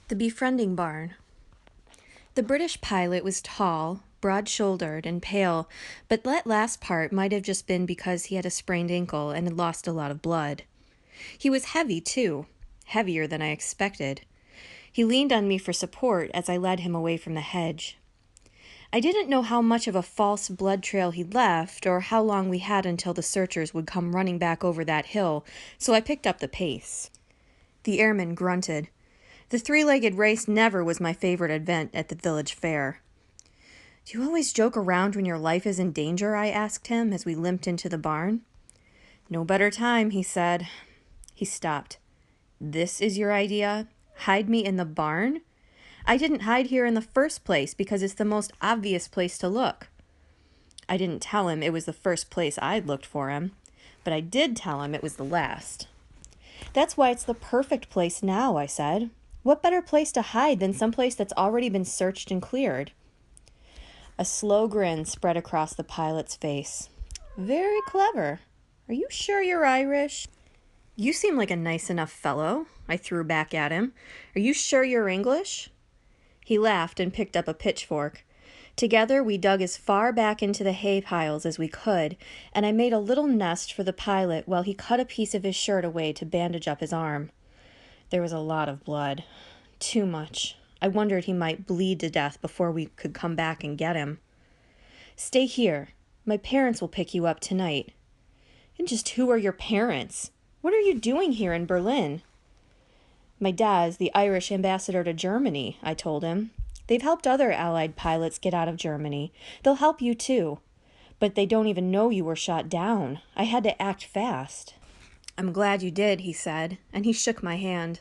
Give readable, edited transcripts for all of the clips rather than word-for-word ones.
The Befriending Barn. The British pilot was tall, broad-shouldered, and pale, but that last part might have just been because he had a sprained ankle and had lost a lot of blood. He was heavy, too, heavier than I expected. He leaned on me for support as I led him away from the hedge. I didn't know how much of a false blood trail he'd left, or how long we had until the searchers would come running back over that hill, so I picked up the pace. The airman grunted. The three-legged race never was my favorite event at the village fair. "Do you always joke around when your life is in danger?" I asked him as we limped into the barn. "No better time," he said. He stopped. "This is your idea? Hide me in the barn? I didn't hide here in the first place because it's the most obvious place to look." I didn't tell him it was the first place I'd looked for him, but I did tell him it was the last. "That's why it's the perfect place now," I said. "What better place to hide than someplace that's already been searched and cleared?" A slow grin spread across the pilot's face. "Very clever. Are you sure you're Irish?" "You seem like a nice enough fellow," I threw back at him. "Are you sure you're English?" He laughed and picked up a pitchfork. Together we dug as far back into the hay piles as we could, and I made a little nest for the pilot while he cut a piece of his shirt away to bandage up his arm. There was a lot of blood. Too much. I wondered he might bleed to death before we could come back and get him. "Stay here. My parents will pick you up tonight." "And just who are your parents? What are you doing here in Berlin?" "My dad's the Irish ambassador to Germany," I told him. "They've helped other Allied pilots get out of Germany. They'll help you too. But they don't even know you were shot down. I had to act fast." "I'm glad you did," he said, and he shook my hand.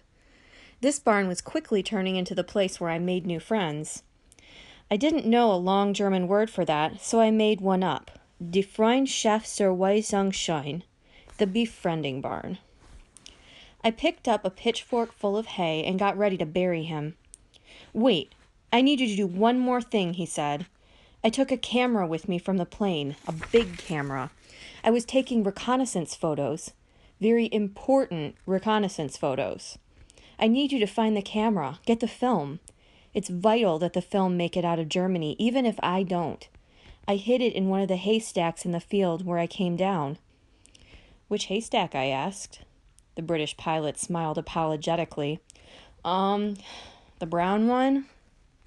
This barn was quickly turning into the place where I made new friends. I didn't know a long German word for that, so I made one up. Die Freundschaftserweisungsschein, the befriending barn. I picked up a pitchfork full of hay and got ready to bury him. "Wait, I need you to do one more thing," he said. I took a camera with me from the plane, a big camera. I was taking reconnaissance photos. Very important reconnaissance photos. I need you to find the camera, get the film. It's vital that the film make it out of Germany, even if I don't. I hid it in one of the haystacks in the field where I came down." "Which haystack?" I asked. The British pilot smiled apologetically. The brown one?